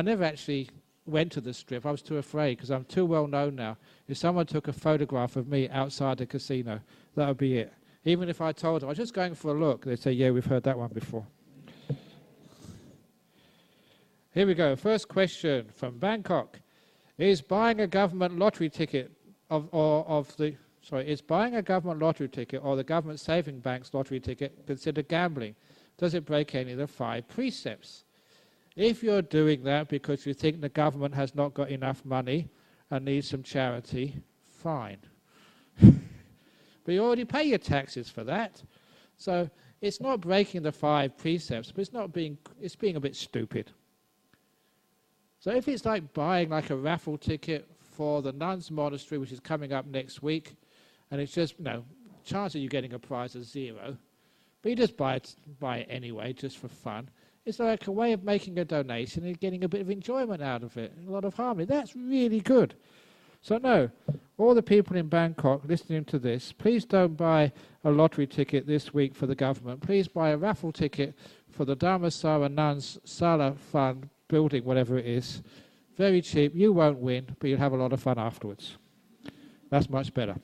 never actually went to the strip. I was too afraid because I'm too well known now. If someone took a photograph of me outside the casino, that would be it. Even if I told them, I was just going for a look, they'd say, yeah, we've heard that one before. Here we go. First question from Bangkok. Is buying a government lottery ticket is buying a government lottery ticket or the government saving bank's lottery ticket considered gambling? Does it break any of the 5 precepts? If you're doing that because you think the government has not got enough money and needs some charity, fine. But you already pay your taxes for that. So it's not breaking the 5 precepts, but it's being a bit stupid. So if it's like buying like a raffle ticket for the nuns monastery, which is coming up next week, and it's just, chance of you getting a prize is 0, but you just buy it anyway, just for fun. It's like a way of making a donation and getting a bit of enjoyment out of it, a lot of harmony. That's really good. So no, all the people in Bangkok listening to this, please don't buy a lottery ticket this week for the government. Please buy a raffle ticket for the Dharmasara Nuns Sala Fund building, whatever it is. Very cheap. You won't win, but you'll have a lot of fun afterwards. That's much better.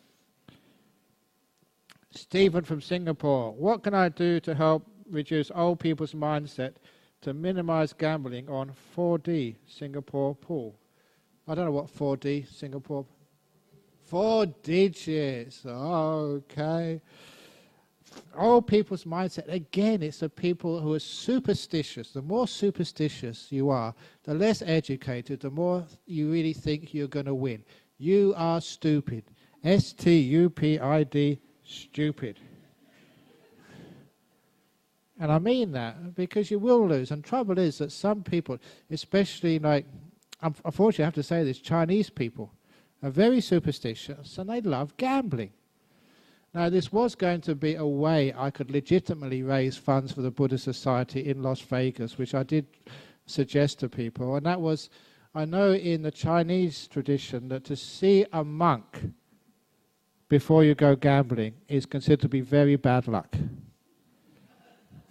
Stephen from Singapore. What can I do to help reduce old people's mindset to minimize gambling on 4D Singapore pool? I don't know what 4D Singapore. 4 digits. Okay. Old people's mindset, again, it's the people who are superstitious. The more superstitious you are, the less educated, the more you really think you're going to win. You are stupid. S-T-U-P-I-D, stupid. And I mean that because you will lose. And trouble is that some people, especially unfortunately I have to say this, Chinese people are very superstitious and they love gambling. Now, this was going to be a way I could legitimately raise funds for the Buddhist Society in Las Vegas, which I did suggest to people. And that was, I know in the Chinese tradition that to see a monk before you go gambling is considered to be very bad luck.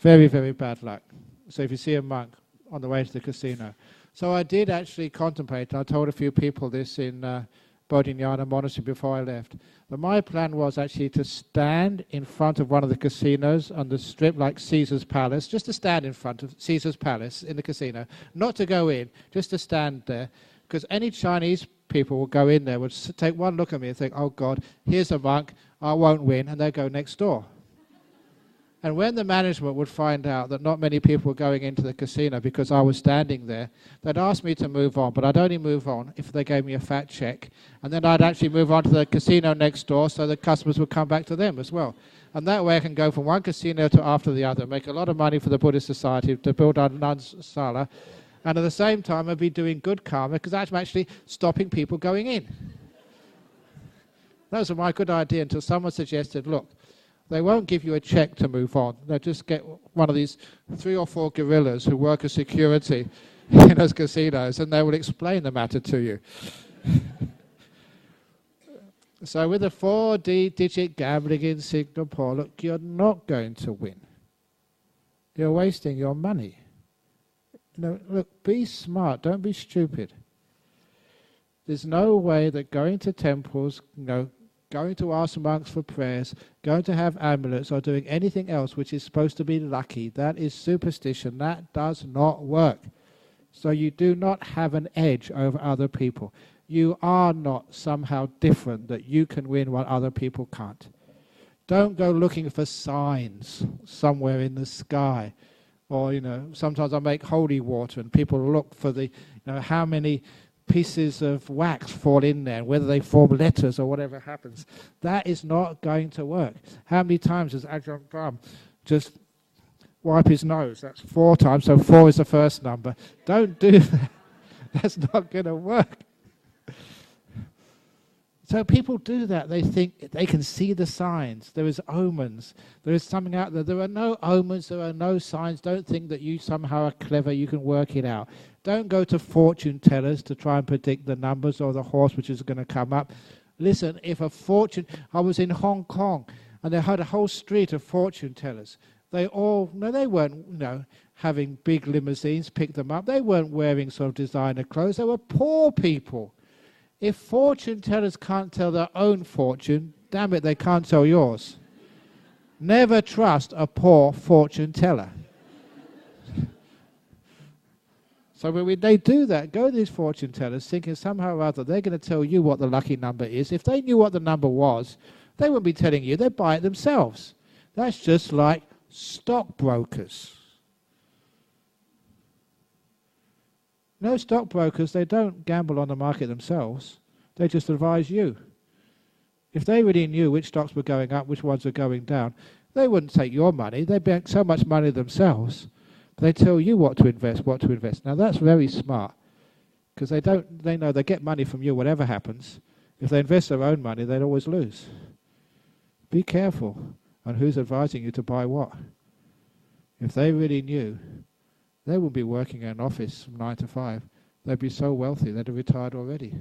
Very, very bad luck. So if you see a monk on the way to the casino. So I did actually contemplate, and I told a few people this in Bodhinyana Monastery before I left. But my plan was actually to stand in front of one of the casinos on the strip like Caesar's Palace, just to stand in front of Caesar's Palace in the casino, not to go in, just to stand there, because any Chinese people will go in there, would take one look at me and think, oh God, here's a monk, I won't win, and they'll go next door. And when the management would find out that not many people were going into the casino because I was standing there, they'd ask me to move on, but I'd only move on if they gave me a fat check. And then I'd actually move on to the casino next door so the customers would come back to them as well. And that way I can go from one casino to after the other, make a lot of money for the Buddhist Society to build our nuns' sala. And at the same time, I'd be doing good karma because I'm actually stopping people going in. That was my good idea until someone suggested, look, they won't give you a check to move on. They'll just get one of these 3 or 4 guerrillas who work as security in those casinos, and they will explain the matter to you. So with a 4-digit gambling in Singapore, look, you're not going to win. You're wasting your money. Look, be smart. Don't be stupid. There's no way that going to temples, going to ask monks for prayers, going to have amulets, or doing anything else which is supposed to be lucky, that is superstition. That does not work. So you do not have an edge over other people. You are not somehow different that you can win while other people can't. Don't go looking for signs somewhere in the sky. Or, sometimes I make holy water and people look for how many pieces of wax fall in there, whether they form letters or whatever happens. That is not going to work. How many times does Ajahn Brahmavamso just wipe his nose? That's 4 times, so 4 is the first number. Don't do that. That's not going to work. So people do that. They think they can see the signs. There is omens. There is something out there. There are no omens. There are no signs. Don't think that you somehow are clever. You can work it out. Don't go to fortune tellers to try and predict the numbers or the horse which is going to come up. Listen, if a fortune... I was in Hong Kong and they had a whole street of fortune tellers. They all... No, they weren't, having big limousines pick them up. They weren't wearing sort of designer clothes. They were poor people. If fortune tellers can't tell their own fortune, damn it, they can't tell yours. Never trust a poor fortune teller. So when they do that, go to these fortune tellers thinking somehow or other they're going to tell you what the lucky number is. If they knew what the number was, they wouldn't be telling you. They'd buy it themselves. That's just like stockbrokers. No stockbrokers, they don't gamble on the market themselves. They just advise you. If they really knew which stocks were going up, which ones were going down, they wouldn't take your money. They bank so much money themselves. They tell you what to invest. Now that's very smart, because they know they get money from you whatever happens. If they invest their own money, they'd always lose. Be careful on who's advising you to buy what. If they really knew, they wouldn't be working in an office from 9 to 5. They'd be so wealthy, they'd have retired already.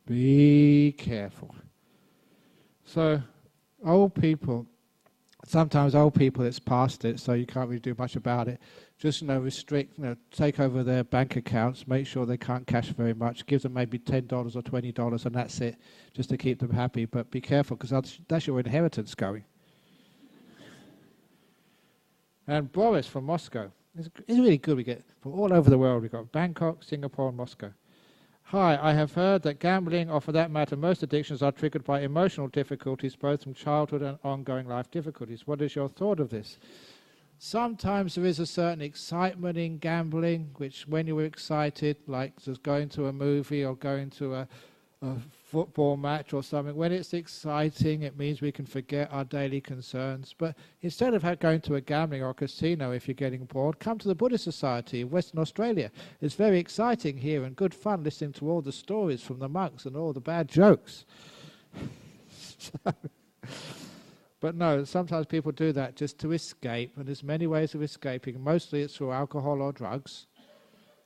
Be careful. So, old people, sometimes old people, it's past it, so you can't really do much about it. Just, restrict, take over their bank accounts, make sure they can't cash very much, give them maybe $10 or $20 and that's it, just to keep them happy. But be careful, because that's your inheritance going. And Boris from Moscow. It's really good. We get from all over the world. We've got Bangkok, Singapore, and Moscow. Hi, I have heard that gambling, or for that matter, most addictions are triggered by emotional difficulties, both from childhood and ongoing life difficulties. What is your thought of this? Sometimes there is a certain excitement in gambling, which when you're excited, like just going to a movie or going to a football match or something, when it's exciting, it means we can forget our daily concerns. But instead of going to a gambling or a casino if you're getting bored, come to the Buddhist Society in Western Australia. It's very exciting here and good fun listening to all the stories from the monks and all the bad jokes. But no, sometimes people do that just to escape, and there's many ways of escaping. Mostly it's through alcohol or drugs,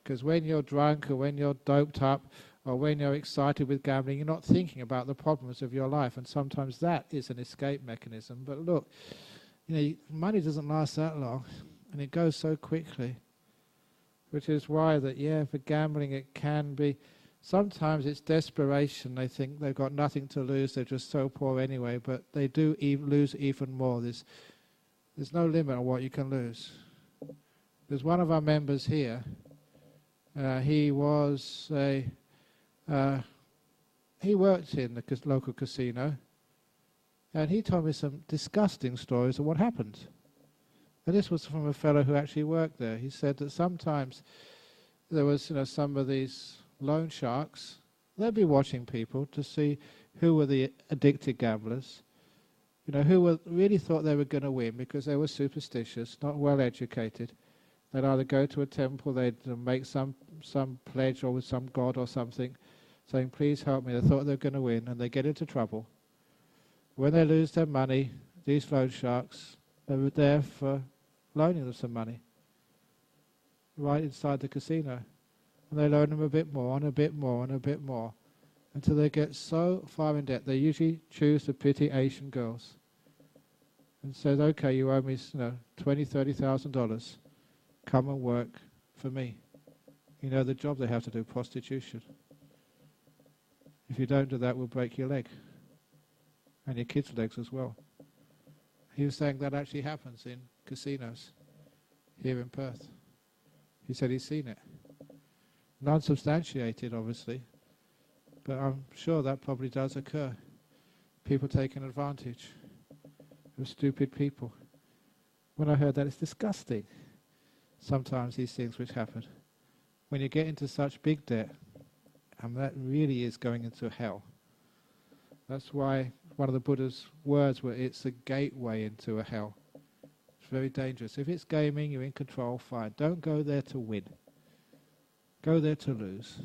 because when you're drunk or when you're doped up or when you're excited with gambling, you're not thinking about the problems of your life, and sometimes that is an escape mechanism. But look, money doesn't last that long, and it goes so quickly, which is why that, for gambling it can be, sometimes it's desperation. They think they've got nothing to lose, they're just so poor anyway, but they do lose even more. There's no limit on what you can lose. There's one of our members here, he was he worked in the local casino, and he told me some disgusting stories of what happened. And this was from a fellow who actually worked there. He said that sometimes there was, some of these loan sharks, they'd be watching people to see who were the addicted gamblers, who really thought they were going to win because they were superstitious, not well educated. They'd either go to a temple, they'd make some pledge or with some god or something, saying, please help me. They thought they were going to win, and they get into trouble. When they lose their money, these loan sharks, they were there for loaning them some money, right inside the casino. And they loan them a bit more and a bit more and a bit more, until they get so far in debt. They usually choose to pity Asian girls and says, okay, you owe me $20,000-$30,000. Come and work for me. The job they have to do, prostitution. If you don't do that, we'll break your leg. And your kids' legs as well. He was saying that actually happens in casinos here in Perth. He said he's seen it. Non-substantiated, obviously, but I'm sure that probably does occur. People taking advantage of stupid people. When I heard that, it's disgusting. Sometimes these things which happen. When you get into such big debt, and that really is going into hell. That's why one of the Buddha's words were, it's a gateway into a hell. It's very dangerous. If it's gaming, you're in control, fine. Don't go there to win. Go there to lose.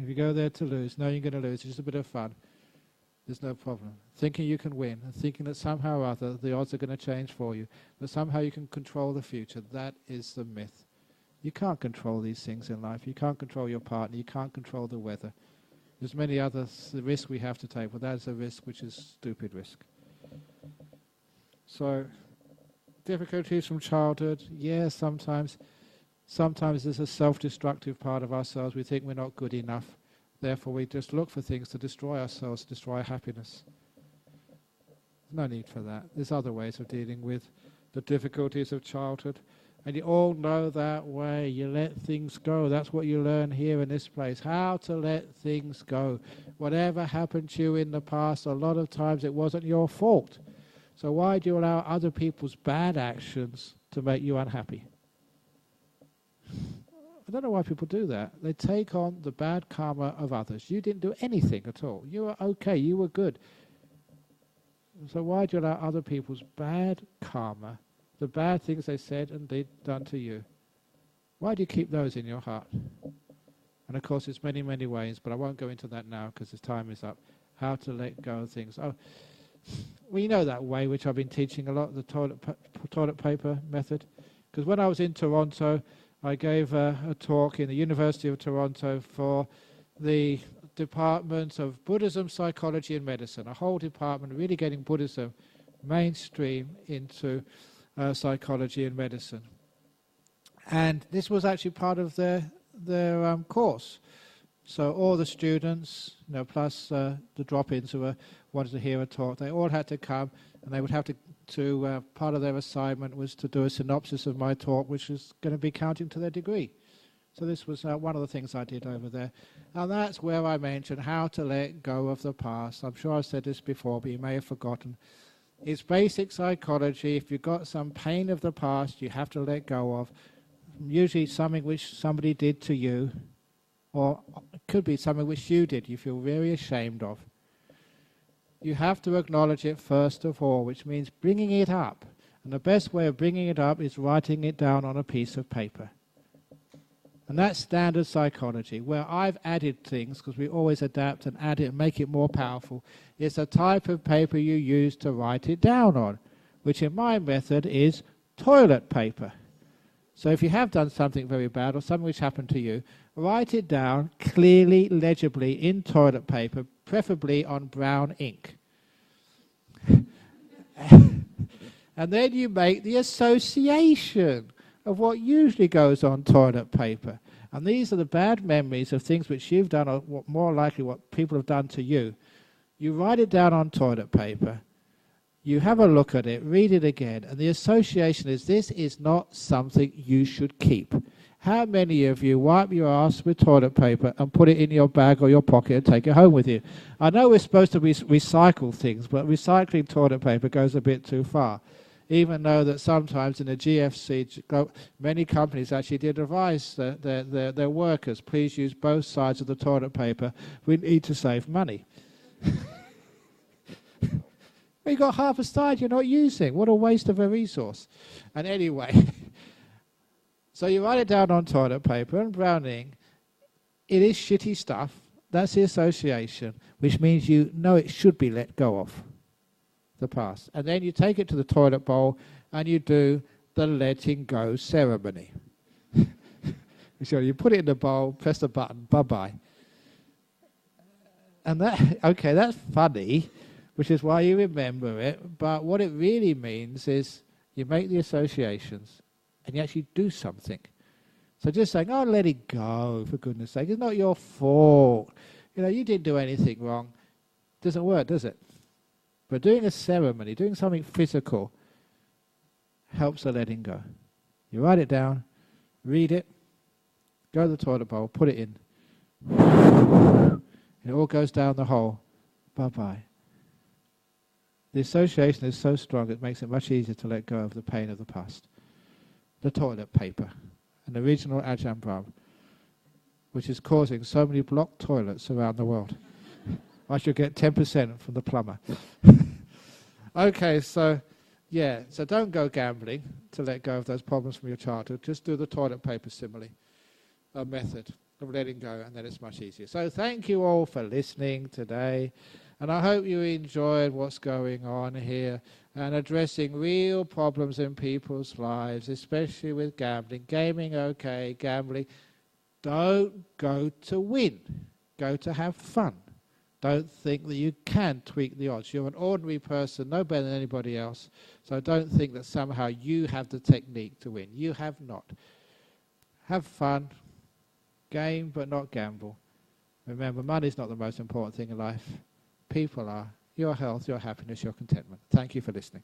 If you go there to lose, knowing you're going to lose, it's just a bit of fun, there's no problem. Thinking you can win and thinking that somehow or other the odds are going to change for you, that somehow you can control the future, that is the myth. You can't control these things in life. You can't control your partner. You can't control the weather. There's many other risks we have to take, but that is a risk which is stupid risk. So, difficulties from childhood, yeah, sometimes. Sometimes there's a self-destructive part of ourselves. We think we're not good enough. Therefore, we just look for things to destroy ourselves, destroy happiness. No need for that. There's other ways of dealing with the difficulties of childhood. And you all know that way. You let things go. That's what you learn here in this place. How to let things go. Whatever happened to you in the past, a lot of times it wasn't your fault. So why do you allow other people's bad actions to make you unhappy? I don't know why people do that. They take on the bad karma of others. You didn't do anything at all. You were okay. You were good. So why do you allow other people's bad karma, the bad things they said and did done to you, why do you keep those in your heart? And of course, there's many, many ways, but I won't go into that now because the time is up. How to let go of things. Oh, well, you know that way, which I've been teaching a lot, the toilet paper method. Because when I was in Toronto, I gave a talk in the University of Toronto for the Department of Buddhism, Psychology and Medicine, a whole department really getting Buddhism mainstream into psychology and medicine. And this was actually part of their course. So all the students, plus the drop-ins who wanted to hear a talk, they all had to come, and they would have to part of their assignment was to do a synopsis of my talk, which was going to be counting to their degree. So this was one of the things I did over there. And that's where I mentioned how to let go of the past. I'm sure I've said this before, but you may have forgotten. It's basic psychology. If you've got some pain of the past, you have to let go of. Usually something which somebody did to you, or it could be something which you did, you feel very ashamed of. You have to acknowledge it first of all, which means bringing it up. And the best way of bringing it up is writing it down on a piece of paper. And that's standard psychology, where I've added things, because we always adapt and add it and make it more powerful. It's a type of paper you use to write it down on, which in my method is toilet paper. So if you have done something very bad or something which happened to you, write it down clearly, legibly in toilet paper, preferably on brown ink. And then you make the association of what usually goes on toilet paper. And these are the bad memories of things which you've done, or what more likely what people have done to you. You write it down on toilet paper. You have a look at it, read it again, and the association is this is not something you should keep. How many of you wipe your ass with toilet paper and put it in your bag or your pocket and take it home with you? I know we're supposed to recycle things, but recycling toilet paper goes a bit too far. Even though that sometimes in the GFC, many companies actually did advise their workers, please use both sides of the toilet paper. We need to save money. You've got half a side you're not using. What a waste of a resource. And anyway, so you write it down on toilet paper and brown ink. It is shitty stuff. That's the association, which means you know it should be let go of, the past. And then you take it to the toilet bowl and you do the letting go ceremony. So you put it in the bowl, press the button, bye-bye. And that's funny, which is why you remember it, but what it really means is you make the associations and you actually do something. So just saying, oh, let it go, for goodness sake, it's not your fault. You didn't do anything wrong. Doesn't work, does it? But doing a ceremony, doing something physical, helps the letting go. You write it down, read it, go to the toilet bowl, put it in. It all goes down the hole. Bye-bye. The association is so strong it makes it much easier to let go of the pain of the past. The toilet paper, an original Ajahn Brahmavamso, which is causing so many blocked toilets around the world. I should get 10% from the plumber. Okay, so don't go gambling to let go of those problems from your childhood. Just do the toilet paper simile method. of letting go, and then it's much easier. So thank you all for listening today, and I hope you enjoyed what's going on here and addressing real problems in people's lives, especially with gambling. Gaming, okay, gambling. Don't go to win. Go to have fun. Don't think that you can tweak the odds. You're an ordinary person, no better than anybody else. So don't think that somehow you have the technique to win. You have not. Have fun. Game, but not gamble. Remember, money's not the most important thing in life. People are. Your health, your happiness, your contentment. Thank you for listening.